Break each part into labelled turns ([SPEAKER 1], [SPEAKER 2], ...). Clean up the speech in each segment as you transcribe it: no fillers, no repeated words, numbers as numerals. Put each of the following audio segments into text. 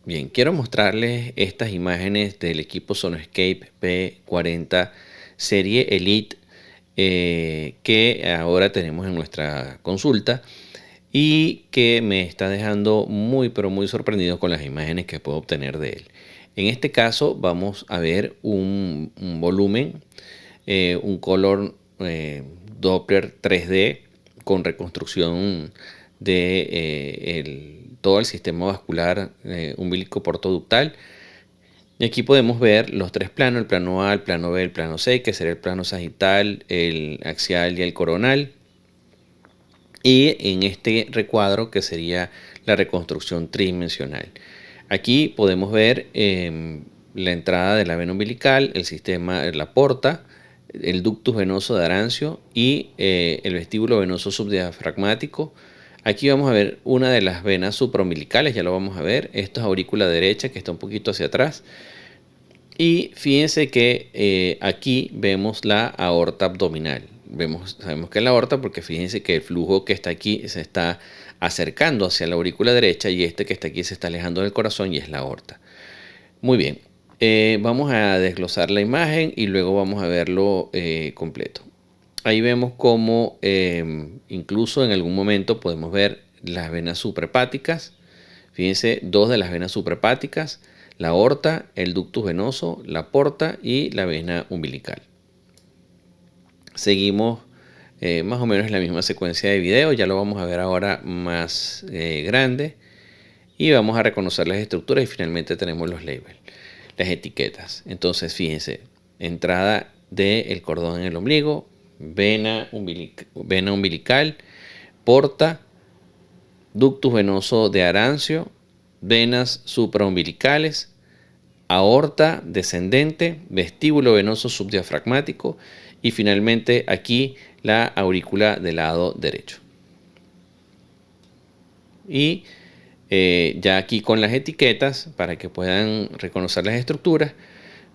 [SPEAKER 1] Bien, quiero mostrarles estas imágenes del equipo Sonoscape P40 serie Elite que ahora tenemos en nuestra consulta y que me está dejando muy pero muy sorprendido con las imágenes que puedo obtener de él. En este caso vamos a ver un volumen, un color Doppler 3D con reconstrucción de todo el sistema vascular umbilico portoductal. Y aquí podemos ver los tres planos, el plano A, el plano B, el plano C, que será el plano sagital, el axial y el coronal. Y en este recuadro que sería la reconstrucción tridimensional. Aquí podemos ver la entrada de la vena umbilical, el sistema, la porta, el ductus venoso de Arancio y el vestíbulo venoso subdiafragmático. Aquí vamos a ver una de las venas supraumbilicales, ya lo vamos a ver. Esto es aurícula derecha que está un poquito hacia atrás. Y fíjense que aquí vemos la aorta abdominal. Sabemos que es la aorta porque fíjense que el flujo que está aquí se está acercando hacia la aurícula derecha y este que está aquí se está alejando del corazón y es la aorta. Muy bien, vamos a desglosar la imagen y luego vamos a verlo completo. Ahí vemos cómo incluso en algún momento podemos ver las venas suprahepáticas. Fíjense, dos de las venas suprahepáticas, la aorta, el ductus venoso, la porta y la vena umbilical. Seguimos más o menos en la misma secuencia de video, ya lo vamos a ver ahora más grande y vamos a reconocer las estructuras y finalmente tenemos los labels, las etiquetas. Entonces fíjense, entrada del cordón en el ombligo, vena umbilical, porta, ductus venoso de Arancio, venas supraumbilicales, aorta descendente, vestíbulo venoso subdiafragmático y finalmente aquí la aurícula del lado derecho. Y ya aquí con las etiquetas para que puedan reconocer las estructuras: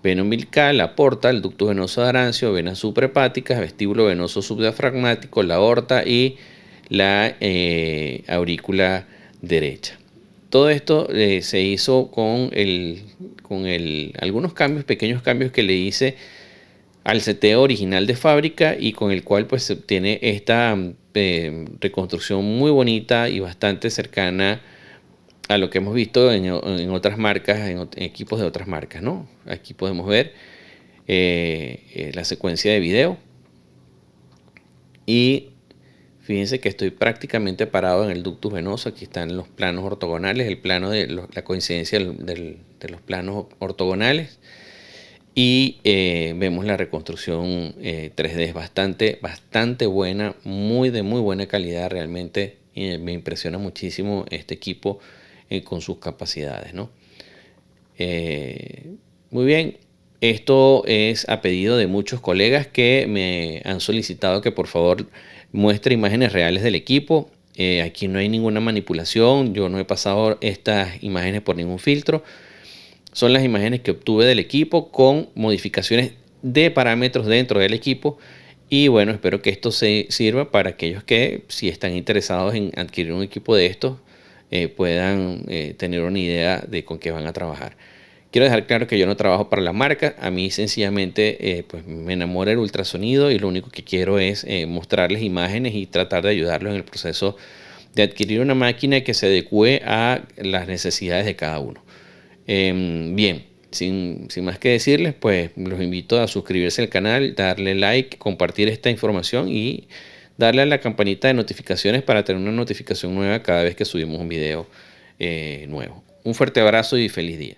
[SPEAKER 1] vena umbilical, la porta, el ductus venoso de Arancio, venas suprahepáticas, vestíbulo venoso subdiafragmático, la aorta y la aurícula derecha. Todo esto se hizo con algunos cambios, pequeños cambios que le hice al seteo original de fábrica y con el cual pues se obtiene esta reconstrucción muy bonita y bastante cercana a lo que hemos visto en otras marcas, en equipos de otras marcas, ¿no? Aquí podemos ver la secuencia de video y fíjense que estoy prácticamente parado en el ductus venoso. Aquí están los planos ortogonales, el plano de la coincidencia de los planos ortogonales. Y vemos la reconstrucción 3D, es bastante buena, de muy buena calidad realmente. Me impresiona muchísimo este equipo con sus capacidades, ¿no? Muy bien, esto es a pedido de muchos colegas que me han solicitado que por favor muestre imágenes reales del equipo. Aquí no hay ninguna manipulación, yo no he pasado estas imágenes por ningún filtro. Son las imágenes que obtuve del equipo con modificaciones de parámetros dentro del equipo. Y bueno, espero que esto se sirva para aquellos que, si están interesados en adquirir un equipo de estos, puedan tener una idea de con qué van a trabajar. Quiero dejar claro que yo no trabajo para la marca. A mí sencillamente pues me enamora el ultrasonido y lo único que quiero es mostrarles imágenes y tratar de ayudarlos en el proceso de adquirir una máquina que se adecue a las necesidades de cada uno. Bien, sin más que decirles, pues los invito a suscribirse al canal, darle like, compartir esta información y darle a la campanita de notificaciones para tener una notificación nueva cada vez que subimos un video nuevo. Un fuerte abrazo y feliz día.